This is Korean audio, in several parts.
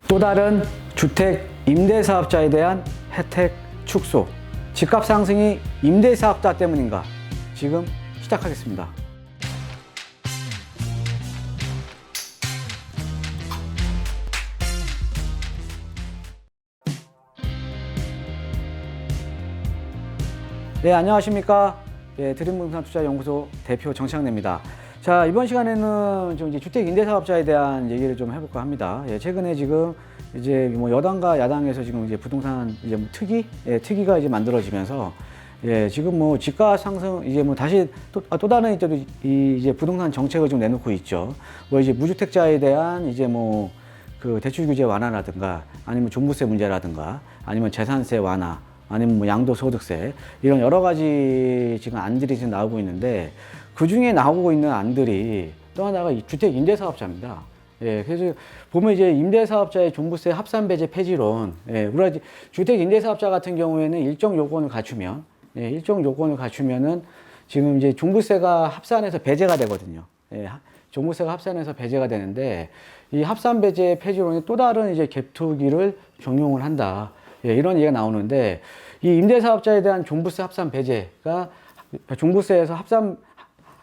또 다른 주택 임대사업자에 대한 혜택 축소. 집값 상승이 임대사업자 때문인가? 지금 시작하겠습니다. 네, 안녕하십니까. 드림부동산 투자연구소 대표 정창래입니다. 자, 이번 시간에는 좀 이제 주택 임대사업자에 대한 얘기를 좀 해볼까 합니다. 최근에 지금 이제 뭐 여당과 야당에서 지금 이제 부동산 이제 뭐 특위가 이제 만들어지면서 지금 뭐 집가 상승 이제 뭐 다시 또 다른 이제 부동산 정책을 좀 내놓고 있죠. 뭐 이제 무주택자에 대한 이제 뭐 그 대출 규제 완화라든가 아니면 종부세 문제라든가 아니면 재산세 완화 아니면 뭐 양도소득세 이런 여러 가지 지금 안들이 지금 나오고 있는데 그 중에 나오고 있는 안들이 또 하나가 주택 임대사업자입니다. 그래서 보면 이제 임대사업자의 종부세 합산배제 폐지론, 우리가 주택 임대사업자 같은 경우에는 일정 요건을 갖추면, 은 지금 이제 종부세가 합산해서 배제가 되거든요. 종부세가 합산해서 배제가 되는데 이 합산배제 폐지론이 또 다른 이제 갭투기를 적용을 한다. 이런 얘기가 나오는데 이 임대사업자에 대한 종부세 합산 배제가 종부세에서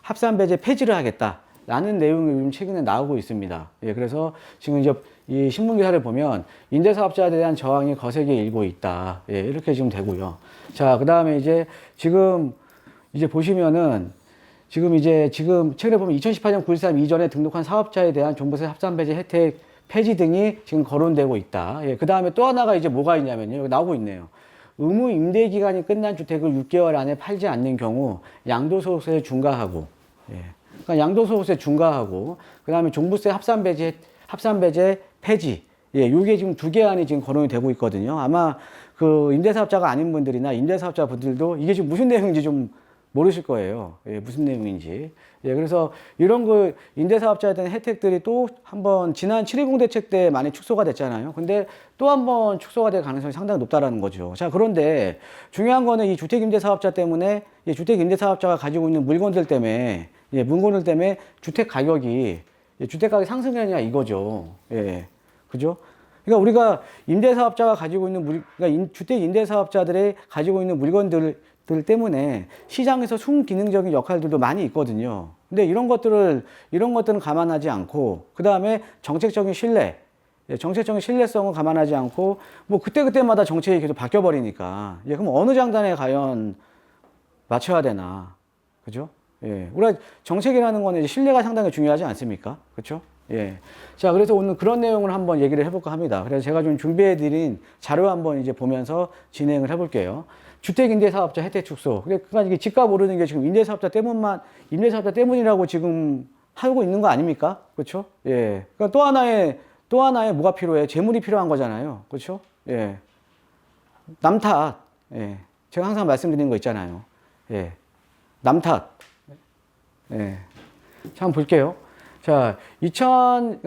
합산 배제 폐지를 하겠다라는 내용이 좀 최근에 나오고 있습니다. 그래서 지금 이제 이 신문 기사를 보면 임대사업자에 대한 저항이 거세게 일고 있다. 이렇게 지금 되고요. 자, 그다음에 이제 지금 이제 보시면은 지금 최근에 보면 2018년 9.13 이전에 등록한 사업자에 대한 종부세 합산 배제 혜택 폐지 등이 지금 거론되고 있다. 그 다음에 또 하나가 이제 뭐가 있냐면요. 여기 나오고 있네요. 의무 임대 기간이 끝난 주택을 6개월 안에 팔지 않는 경우 양도소득세 중과하고, 그러니까 양도소득세 중과하고, 그 다음에 종부세 합산 배제 폐지. 요게 지금 두 개 안이 지금 거론이 되고 있거든요. 아마 그 임대사업자가 아닌 분들이나 임대사업자 분들도 이게 지금 무슨 내용인지 좀 모르실 거예요. 무슨 내용인지. 그래서 이런 임대사업자에 대한 혜택들이 또 한번 지난 7.10 대책 때 많이 축소가 됐잖아요. 근데 또 한번 축소가 될 가능성이 상당히 높다라는 거죠. 자, 그런데 중요한 거는 이 주택임대사업자 때문에, 주택임대사업자가 가지고 있는 물건들 때문에, 주택 가격이 상승하냐 이거죠. 그죠? 그러니까 우리가 임대사업자가 가지고 있는 그러니까 주택 임대사업자들의 가지고 있는 물건들 때문에 시장에서 순기능적인 역할들도 많이 있거든요. 근데 이런 것들은 감안하지 않고, 그 다음에 정책적인 신뢰성을 감안하지 않고, 뭐 그때마다 정책이 계속 바뀌어버리니까, 그럼 어느 장단에 과연 맞춰야 되나. 그죠? 우리가 정책이라는 거는 이제 신뢰가 상당히 중요하지 않습니까? 그렇죠? 자, 그래서 오늘 그런 내용을 한번 얘기를 해볼까 합니다. 그래서 제가 좀 준비해드린 자료 한번 이제 보면서 진행을 해볼게요. 주택임대사업자 혜택 축소. 그러니까 이게 집값 오르는 게 지금 임대사업자 때문이라고 지금 하고 있는 거 아닙니까? 그렇죠? 그러니까 또 하나의 뭐가 필요해? 재물이 필요한 거잖아요. 그렇죠? 남 탓. 제가 항상 말씀드리는 거 있잖아요. 남 탓. 자, 한번 볼게요. 자,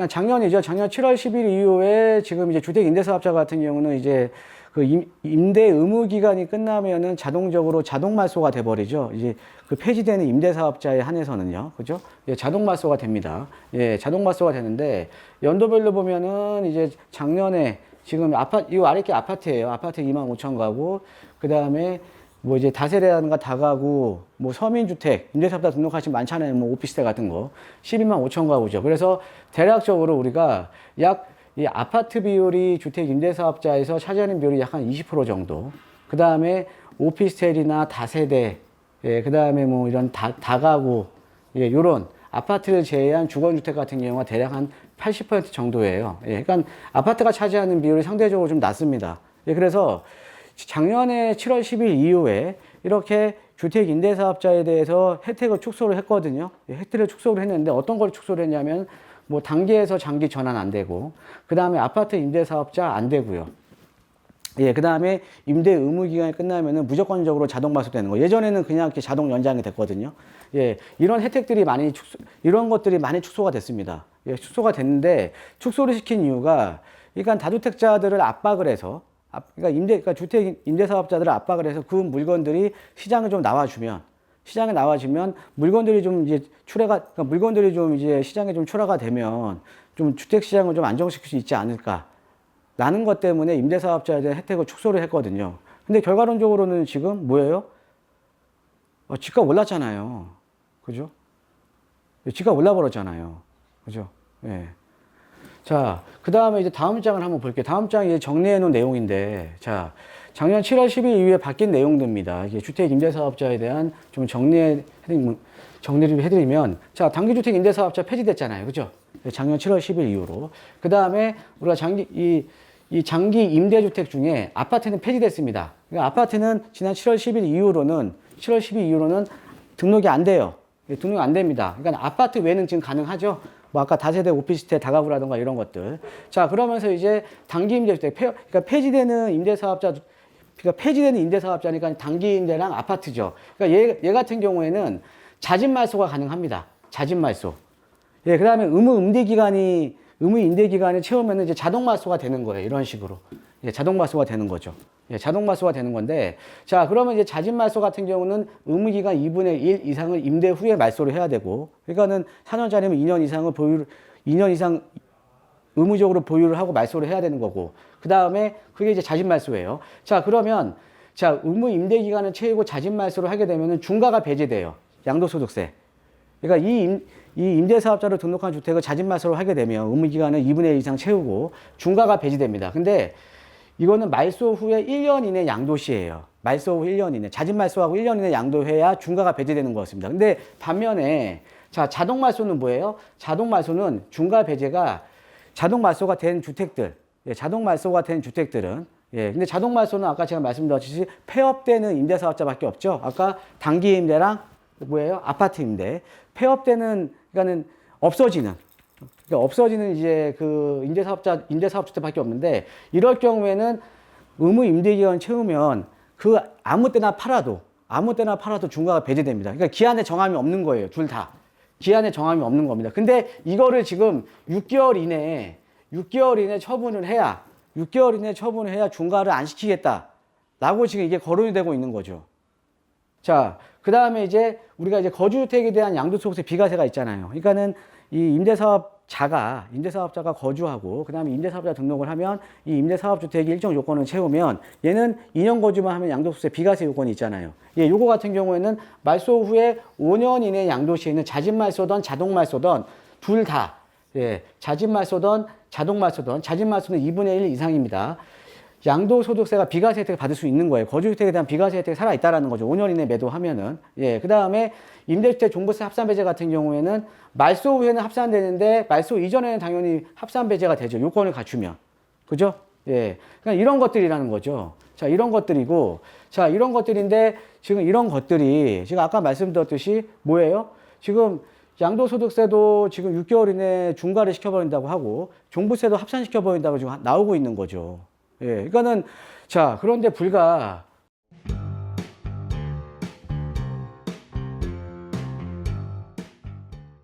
작년이죠. 작년 7월 10일 이후에 지금 이제 주택 임대사업자 같은 경우는 이제 그 임대 의무 기간이 끝나면은 자동적으로 자동 말소가 돼 버리죠. 이제 그 폐지되는 임대사업자에 한해서는요. 그죠? 자동 말소가 됩니다. 자동 말소가 되는데 연도별로 보면은 이제 작년에 지금 이 아래 게 아파트예요. 아파트 25,000가구. 그다음에 뭐 이제 다세대라든가 다가구, 뭐 서민주택, 임대사업자 등록하신 많잖아요. 뭐 오피스텔 같은 거. 125,000가구죠. 그래서 대략적으로 우리가 이 아파트 비율이 주택 임대사업자에서 차지하는 비율이 약 한 20% 정도. 그 다음에 오피스텔이나 다세대, 그 다음에 뭐 이런 다가구, 요런 아파트를 제외한 주거주택 같은 경우가 대략 한 80% 정도예요. 그러니까 아파트가 차지하는 비율이 상대적으로 좀 낮습니다. 그래서 작년에 7월 10일 이후에 이렇게 주택 임대사업자에 대해서 혜택을 축소를 했거든요. 혜택을 축소를 했는데 어떤 걸 축소를 했냐면 뭐 단기에서 장기 전환 안 되고, 그 다음에 아파트 임대사업자 안 되고요. 그 다음에 임대 의무 기간이 끝나면은 무조건적으로 자동 말소되는 거. 예전에는 그냥 이렇게 자동 연장이 됐거든요. 이런 혜택들이 이런 것들이 많이 축소가 됐습니다. 축소가 됐는데 축소를 시킨 이유가 그러니까 다주택자들을 압박을 해서 그러니까 주택 임대사업자들을 압박을 해서 그 물건들이 시장에 좀 나와주면 물건들이 좀 이제 물건들이 좀 이제 시장에 좀 출하가 되면 좀 주택 시장을 좀 안정시킬 수 있지 않을까. 나는 것 때문에 임대사업자에 대한 혜택을 축소를 했거든요. 근데 결과론적으로는 지금 뭐예요? 집값 올랐잖아요. 그죠? 집값 올라버렸잖아요. 그죠? 예. 자, 그 다음에 이제 다음 장을 한번 볼게요. 다음 장이 이제 정리해 놓은 내용인데, 자, 작년 7월 10일 이후에 바뀐 내용들입니다. 이게 주택 임대사업자에 대한 좀 정리를 해드리면, 자, 단기주택 임대사업자 폐지됐잖아요. 그죠? 작년 7월 10일 이후로. 그 다음에 우리가 이 장기 임대주택 중에 아파트는 폐지됐습니다. 그러니까 아파트는 지난 7월 10일 이후로는 등록이 안 돼요. 등록이 안 됩니다. 그러니까 아파트 외는 지금 가능하죠. 뭐 아까 다세대 오피스텔 다가구라든가 이런 것들. 자, 그러면서 이제 단기 임대주택, 그러니까 폐지되는 임대사업자니까 단기 임대랑 아파트죠. 그러니까 얘 같은 경우에는 자진 말소가 가능합니다. 자진 말소. 예, 그 다음에 의무 임대 기간을 채우면 이제 자동 말소가 되는 거예요. 이런 식으로. 예, 자동 말소가 되는 거죠. 예, 자동 말소가 되는 건데, 자, 그러면 이제 자진 말소 같은 경우는 의무 기간 2분의 1 이상을 임대 후에 말소를 해야 되고, 그러니까는 4년짜리면 2년 이상 의무적으로 보유를 하고 말소를 해야 되는 거고, 그 다음에 그게 이제 자진 말소예요. 자, 그러면, 자, 의무 임대 기간을 채우고 자진 말소를 하게 되면은 중과가 배제돼요. 양도소득세. 그러니까 이 임대사업자로 등록한 주택을 자진 말소를 하게 되면 의무 기간을 2분의 1 이상 채우고 중과가 배제됩니다. 근데 이거는 말소 후에 1년 이내 양도시예요. 말소 후 1년 이내. 자진 말소하고 1년 이내 양도해야 중과가 배제되는 거였습니다. 근데 반면에 자, 자동 말소는 뭐예요? 자동 말소는 중과 배제가 자동 말소가 된 주택들. 예, 자동 말소가 된 주택들은 예, 근데 자동 말소는 아까 제가 말씀드렸듯이 폐업되는 임대사업자밖에 없죠. 아까 단기 임대랑 뭐예요? 아파트 임대. 폐업되는 그러니까는 없어지는 이제 그 임대사업 주택밖에 없는데 이럴 경우에는 의무 임대 기간 채우면 그 아무 때나 팔아도 중과가 배제됩니다. 그러니까 기한에 정함이 없는 거예요. 둘 다. 기한에 정함이 없는 겁니다. 근데 이거를 지금 6개월 이내에 처분을 해야 중과를 안 시키겠다라고 지금 이게 거론이 되고 있는 거죠. 자, 그 다음에 이제 우리가 이제 거주주택에 대한 양도소득세 비과세가 있잖아요. 그러니까는 이 임대사업자가 거주하고 그 다음에 임대사업자 등록을 하면 이 임대사업주택이 일정 요건을 채우면 얘는 2년 거주만 하면 양도소득세 비과세 요건이 있잖아요. 예, 요거 같은 경우에는 말소 후에 5년 이내 양도 시에는 자진 말소든 자동 말소든 둘 다, 예, 자진 말소든 자동 말소든 자진 말소는 2분의 1 이상입니다. 양도소득세가 비과세 혜택을 받을 수 있는 거예요. 거주주택에 대한 비과세 혜택이 살아있다라는 거죠. 5년 이내 매도하면은. 예, 그 다음에 임대주택 종부세 합산배제 같은 경우에는 말소 후에는 합산되는데 말소 이전에는 당연히 합산배제가 되죠. 요건을 갖추면. 그죠? 예. 그러니까 이런 것들이라는 거죠. 자, 이런 것들이고, 자, 이런 것들인데 지금 이런 것들이 지금 아까 말씀드렸듯이 뭐예요? 지금 양도소득세도 지금 6개월 이내에 중과를 시켜버린다고 하고 종부세도 합산시켜버린다고 지금 나오고 있는 거죠. 예, 그러니까는 자, 그런데 불과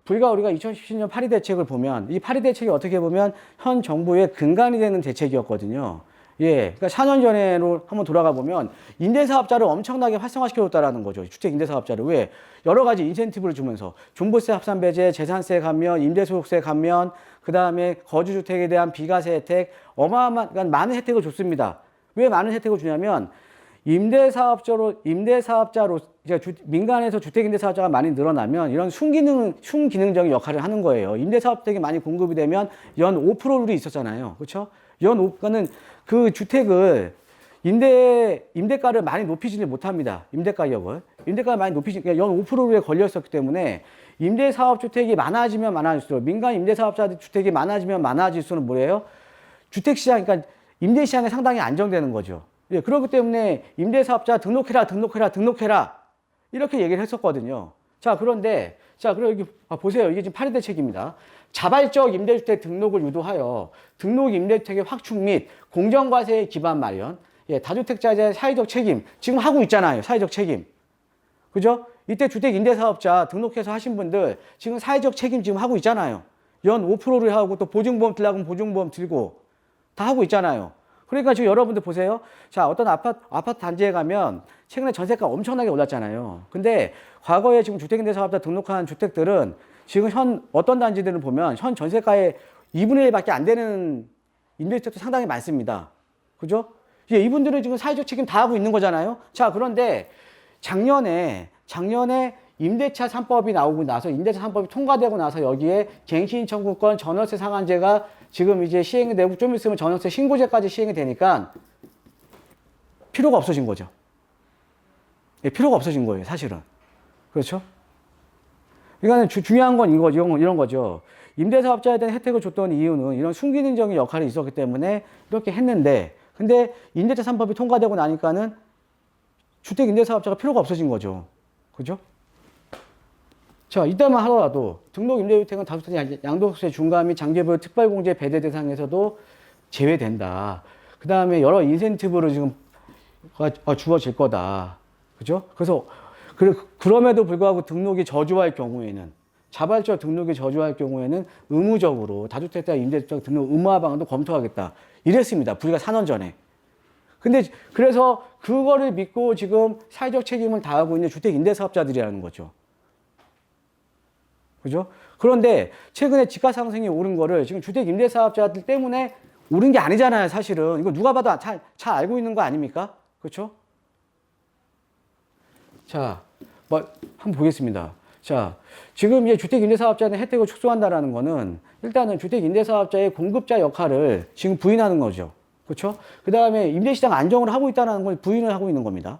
우리가 2017년 파리 대책을 보면 이 파리 대책이 어떻게 보면 현 정부의 근간이 되는 대책이었거든요. 예, 그러니까 4년 전에로 한번 돌아가 보면 임대사업자를 엄청나게 활성화시켜줬다라는 거죠. 주택 임대사업자를. 왜? 여러 가지 인센티브를 주면서 종부세 합산 배제, 재산세 감면, 임대소득세 감면, 그 다음에 거주주택에 대한 비과세 혜택, 어마어마한 그러니까 많은 혜택을 줬습니다. 왜 많은 혜택을 주냐면 임대사업자로 민간에서 주택임대사업자가 많이 늘어나면 이런 순기능적인 역할을 하는 거예요. 임대사업주택이 많이 공급이 되면 연 5%율이 있었잖아요. 그렇죠? 그러니까는 그 주택을 임대가를 많이 높이지를 못합니다. 임대가격을 많이 높이니까 연 5%율에 걸려 있었기 때문에 임대사업주택이 많아지면 많아질수록 민간 임대사업자 주택이 많아지면 많아질수록 뭐예요? 주택시장, 그러니까 임대시장이 상당히 안정되는 거죠. 예, 그렇기 때문에 임대사업자 등록해라 이렇게 얘기를 했었거든요. 자, 그런데 그리고 여기 보세요. 이게 지금 파리 대책입니다. 자발적 임대주택 등록을 유도하여 등록 임대주택의 확충 및 공정과세의 기반 마련, 예, 다주택자의 사회적 책임 지금 하고 있잖아요. 사회적 책임, 그죠? 이때 주택 임대사업자 등록해서 하신 분들 지금 사회적 책임 지금 하고 있잖아요. 연 5%를 하고 또 보증보험 들라고 하면 보증보험 들고 다 하고 있잖아요. 그러니까 지금 여러분들 보세요. 자, 어떤 아파트 단지에 가면 최근에 전세가 엄청나게 올랐잖아요. 근데 과거에 지금 주택임대사업자 등록한 주택들은 지금 어떤 단지들을 보면 현 전세가의 2분의 1밖에 안 되는 임대주택도 상당히 많습니다. 그죠? 예, 이분들은 지금 사회적 책임 다 하고 있는 거잖아요. 자, 그런데 작년에 임대차 3법이 나오고 나서 임대차 3법이 통과되고 나서 여기에 갱신 청구권 전월세 상한제가 지금 이제 시행이 되고 좀 있으면 전월세 신고제까지 시행이 되니까 필요가 없어진 거죠. 예, 필요가 없어진 거예요, 사실은. 그렇죠? 그러니까 중요한 건 이런 거죠. 임대사업자에 대한 혜택을 줬던 이유는 이런 순기능적인 역할이 있었기 때문에 이렇게 했는데, 근데 임대차 3법이 통과되고 나니까는 주택 임대사업자가 필요가 없어진 거죠. 그죠? 자, 이때만 하더라도 등록 임대주택은 다주택자 양도소득세 중과 및 장기부 특별공제 배제 대상에서도 제외된다. 그 다음에 여러 인센티브를 지금 주어질 거다. 그죠? 그래서 그럼에도 불구하고 등록이 저조할 경우에는 자발적 등록이 저조할 경우에는 의무적으로 다주택자 임대주택 등록 의무화 방안도 검토하겠다. 이랬습니다. 불과 4년 전에. 근데 그래서 그거를 믿고 지금 사회적 책임을 다하고 있는 주택 임대사업자들이라는 거죠. 그죠? 그런데 최근에 집값 상승이 오른 거를 지금 주택 임대사업자들 때문에 오른 게 아니잖아요, 사실은. 이거 누가 봐도 잘 알고 있는 거 아닙니까? 그렇죠? 자, 한번 보겠습니다. 자, 지금 이제 주택 임대사업자의 혜택을 축소한다라는 거는 일단은 주택 임대사업자의 공급자 역할을 지금 부인하는 거죠. 그렇죠? 그 다음에 임대시장 안정을 하고 있다는 걸 부인을 하고 있는 겁니다.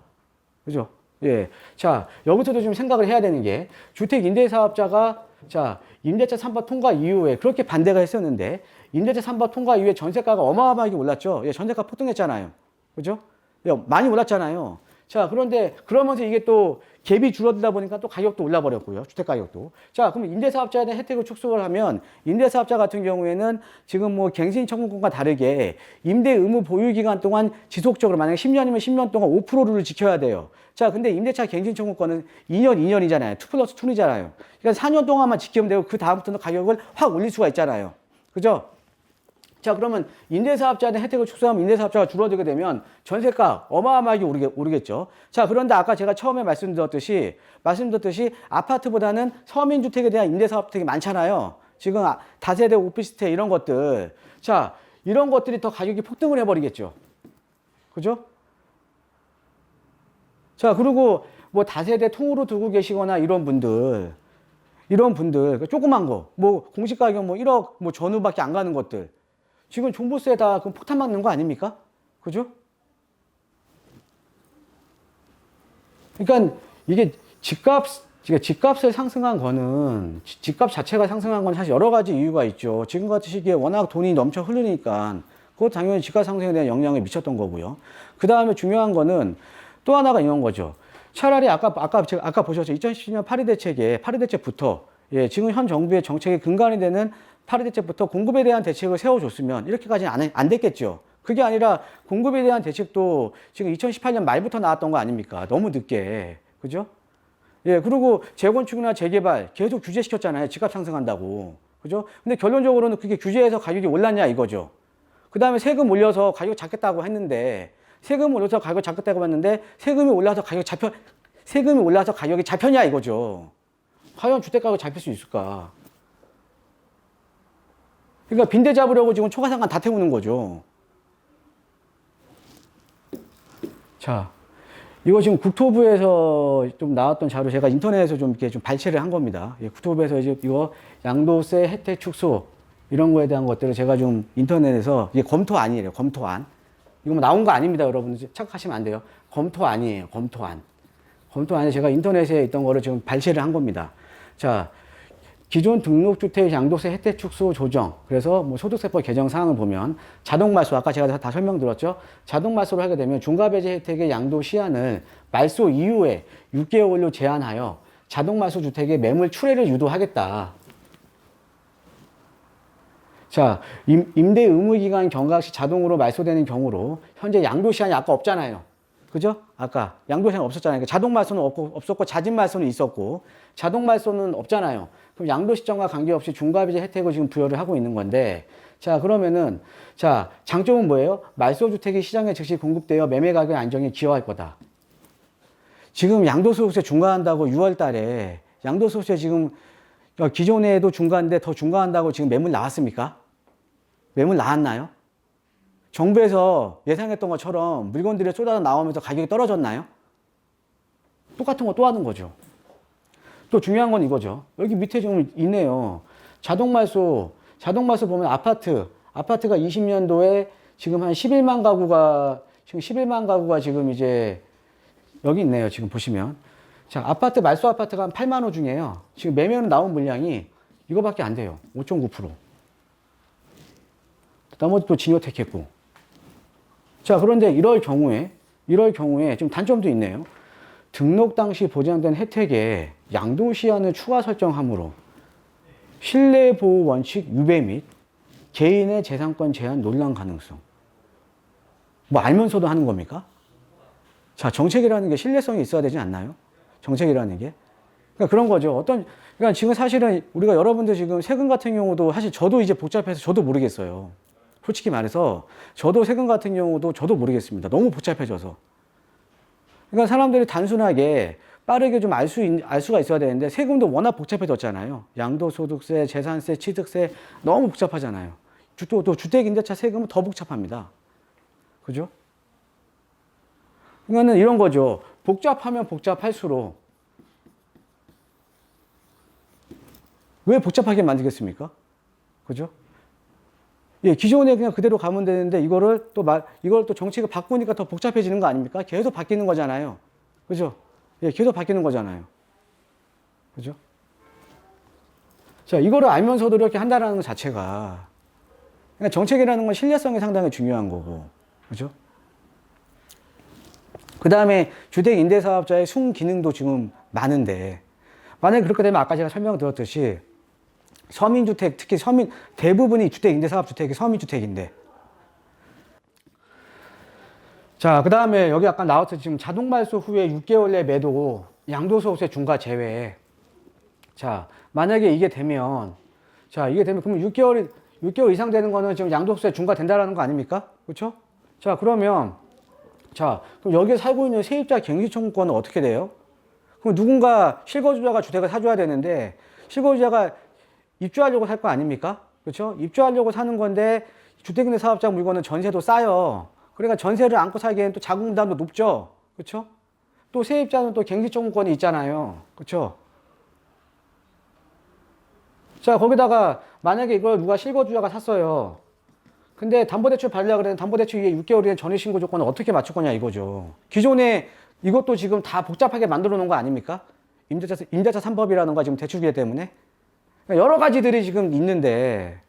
그죠? 예. 자, 여기서도 좀 생각을 해야 되는 게 주택 임대사업자가 자, 임대차 3법 통과 이후에 그렇게 반대가 했었는데 임대차 3법 통과 이후에 전세가가 어마어마하게 올랐죠. 예, 전세가 폭등했잖아요. 그죠? 예, 많이 올랐잖아요. 자, 그런데 그러면서 이게 또 갭이 줄어들다 보니까 또 가격도 올라버렸고요. 주택 가격도. 자, 그럼 임대사업자에 대한 혜택을 축소를 하면 임대사업자 같은 경우에는 지금 뭐 갱신 청구권과 다르게 임대 의무 보유 기간 동안 지속적으로 만약에 10년이면 10년 동안 5%를 지켜야 돼요. 자, 근데 임대차 갱신 청구권은 2년이잖아요. 2+2이잖아요. 그러니까 4년 동안만 지키면 되고 그 다음부터는 가격을 확 올릴 수가 있잖아요. 그죠? 자, 그러면 임대사업자의 혜택을 축소하면 임대사업자가 줄어들게 되면 전세가 어마어마하게 오르겠죠. 자, 그런데 아까 제가 처음에 말씀드렸듯이 아파트보다는 서민주택에 대한 임대사업주택이 많잖아요. 지금 다세대 오피스텔 이런 것들. 자, 이런 것들이 더 가격이 폭등을 해버리겠죠. 그죠? 자, 그리고 뭐 다세대 통으로 두고 계시거나 이런 분들 조그만 거, 뭐 공시가격 뭐 1억 뭐 전후밖에 안 가는 것들. 지금 종부세에다 그럼 폭탄 맞는 거 아닙니까? 그죠? 그러니까 이게 집값을 상승한 거는 집값 자체가 상승한 건 사실 여러 가지 이유가 있죠. 지금 같은 시기에 워낙 돈이 넘쳐 흐르니까 그것 당연히 집값 상승에 대한 영향을 미쳤던 거고요. 그 다음에 중요한 거는 또 하나가 이런 거죠. 차라리 아까 보셨죠. 2017년 파리 대책부터 예, 지금 현 정부의 정책의 근간이 되는 파리 대책부터 공급에 대한 대책을 세워줬으면 이렇게까지는 안 됐겠죠. 그게 아니라 공급에 대한 대책도 지금 2018년 말부터 나왔던 거 아닙니까? 너무 늦게. 그죠? 예, 그리고 재건축이나 재개발 계속 규제시켰잖아요. 집값 상승한다고. 그죠? 근데 결론적으로는 그게 규제해서 가격이 올랐냐 이거죠. 그 다음에 세금 올려서 가격 잡겠다고 했는데 세금을 올려서 가격 잡겠다고 했는데 세금이 올라서 가격이 잡혔냐 이거죠. 과연 주택가격이 잡힐 수 있을까? 그러니까 빈대 잡으려고 지금 초과상관 다 태우는 거죠. 자, 이거 지금 국토부에서 좀 나왔던 자료 제가 인터넷에서 좀 이렇게 좀 발췌를 한 겁니다. 예, 국토부에서 이제 이거 양도세 혜택 축소 이런 거에 대한 것들을 제가 좀 인터넷에서 이게 검토안이에요. 검토안. 이거 뭐 나온 거 아닙니다, 여러분들. 착각하시면 안 돼요. 검토안이에요. 검토안. 검토안에 제가 인터넷에 있던 거를 지금 발췌를 한 겁니다. 자, 기존 등록주택 양도세 혜택 축소 조정. 그래서 뭐 소득세법 개정 사항을 보면 자동 말소, 아까 제가 다 설명드렸죠. 자동 말소를 하게 되면 중과배제 혜택의 양도 시한을 말소 이후에 6개월로 제한하여 자동 말소 주택의 매물 출회를 유도하겠다. 자, 임대 의무 기간 경과 시 자동으로 말소되는 경우로 현재 양도 시한이 아까 없잖아요. 그죠? 아까 양도 시한이 없었잖아요. 그러니까 자동 말소는 없었고 자진 말소는 있었고 자동 말소는 없잖아요. 그럼 양도 시점과 관계없이 중과배제 혜택을 지금 부여를 하고 있는 건데, 자, 그러면은, 자, 장점은 뭐예요? 말소 주택이 시장에 즉시 공급되어 매매 가격 안정에 기여할 거다. 지금 양도소득세 중과한다고 6월 달에 양도소득세 지금 기존에도 중과인데 더 중과한다고 지금 매물 나왔습니까? 매물 나왔나요? 정부에서 예상했던 것처럼 물건들이 쏟아져 나오면서 가격이 떨어졌나요? 똑같은 거 또 하는 거죠. 또 중요한 건 이거죠. 여기 밑에 좀 있네요. 자동말소 보면 아파트가 20년도에 지금 한 11만 가구가 지금 이제 여기 있네요. 지금 보시면. 자, 말소 아파트가 한 8만 호 중에요. 지금 매매로 나온 물량이 이거밖에 안 돼요. 5.9%. 나머지 또 진효택했고. 자, 그런데 이럴 경우에 좀 단점도 있네요. 등록 당시 보장된 혜택에 양도시한을 추가 설정함으로 실내보호 원칙 위배 및 개인의 재산권 제한 논란 가능성. 뭐 알면서도 하는 겁니까? 자, 정책이라는 게 신뢰성이 있어야 되지 않나요? 정책이라는 게. 그러니까 그런 거죠. 그러니까 지금 사실은 우리가 여러분들 지금 세금 같은 경우도 사실 저도 이제 복잡해서 저도 모르겠어요. 솔직히 말해서 저도 세금 같은 경우도 저도 모르겠습니다. 너무 복잡해져서. 그러니까 사람들이 단순하게 빠르게 좀 알 수가 있어야 되는데 세금도 워낙 복잡해졌잖아요. 양도소득세, 재산세, 취득세 너무 복잡하잖아요. 또 주택임대차 세금은 더 복잡합니다. 그죠? 그러니까는 이런 거죠. 복잡하면 복잡할수록 왜 복잡하게 만들겠습니까? 그죠? 예, 기존에 그냥 그대로 가면 되는데 이걸 또 정책을 바꾸니까 더 복잡해지는 거 아닙니까? 계속 바뀌는 거잖아요. 그죠? 예, 계속 바뀌는 거잖아요. 그죠? 자, 이거를 알면서도 이렇게 한다는 것 자체가 그러니까 정책이라는 건 신뢰성이 상당히 중요한 거고. 그죠? 그 다음에 주택임대사업자의 순기능도 지금 많은데 만약에 그렇게 되면 아까 제가 설명드렸듯이 서민주택, 특히 대부분이 주택임대사업주택이 서민주택인데. 자, 그 다음에 여기 아까 나왔듯이 지금 자동말소 후에 6개월 내 매도 양도소득세 중과 제외. 자, 만약에 이게 되면 그러면 6개월 이상 되는 거는 지금 양도소득세 중과된다라는 거 아닙니까? 그렇죠? 자, 그럼 여기에 살고 있는 세입자 갱신청구권은 어떻게 돼요? 그럼 누군가 실거주자가 주택을 사줘야 되는데 실거주자가 입주하려고 살 거 아닙니까? 그렇죠? 입주하려고 사는 건데 주택임대 사업자 물건은 전세도 싸요. 그러니까 전세를 안고 살기에는 또 자금 부담도 높죠. 그렇죠? 또 세입자는 또 갱신청구권이 있잖아요. 그렇죠? 자, 거기다가 만약에 이걸 누가 실거주자가 샀어요. 근데 담보대출 받으려고 그랬는데 담보대출 위에 6개월이나 전입신고 조건을 어떻게 맞출 거냐 이거죠. 기존에 이것도 지금 다 복잡하게 만들어 놓은 거 아닙니까? 임대차 3법이라는 거 지금 대출기회 때문에. 여러 가지들이 지금 있는데.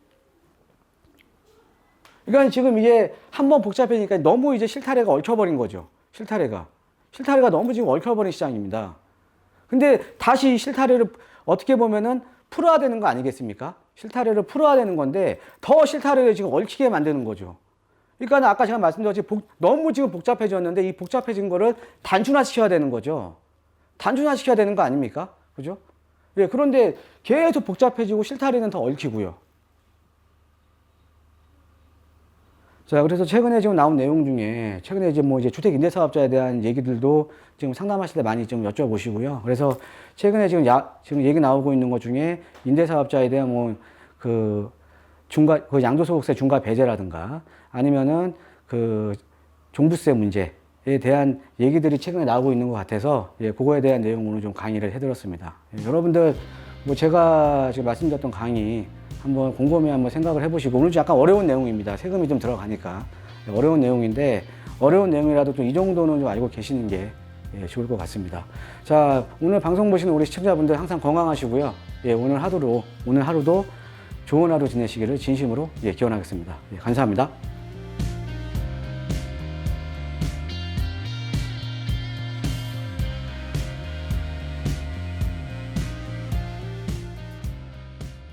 그러니까 지금 이게 한번 복잡해지니까 너무 이제 실타래가 얽혀버린 거죠. 실타래가 너무 지금 얽혀버린 시장입니다. 근데 다시 실타래를 어떻게 보면은 풀어야 되는 거 아니겠습니까? 실타래를 풀어야 되는 건데 더 실타래를 지금 얽히게 만드는 거죠. 그러니까 아까 제가 말씀드렸지 너무 지금 복잡해졌는데 이 복잡해진 거를 단순화시켜야 되는 거죠. 단순화시켜야 되는 거 아닙니까? 그죠? 예, 그런데 계속 복잡해지고 실타래는 더 얽히고요. 자, 그래서 최근에 지금 나온 내용 중에 최근에 이제 주택임대사업자에 대한 얘기들도 지금 상담하실 때 많이 좀 여쭤보시고요. 그래서 최근에 지금 얘기 나오고 있는 것 중에 임대사업자에 대한 양도소득세 중과 배제라든가 아니면은 종부세 문제에 대한 얘기들이 최근에 나오고 있는 것 같아서 그거에 대한 내용으로 좀 강의를 해드렸습니다. 여러분들 제가 지금 말씀드렸던 강의 한번 곰곰이 한번 생각을 해보시고 오늘 좀 약간 어려운 내용입니다. 세금이 좀 들어가니까 어려운 내용인데 어려운 내용이라도 좀 이 정도는 좀 알고 계시는 게 좋을 것 같습니다. 자, 오늘 방송 보시는 우리 시청자분들 항상 건강하시고요. 오늘 하루도 좋은 하루 지내시기를 진심으로 기원하겠습니다. 감사합니다.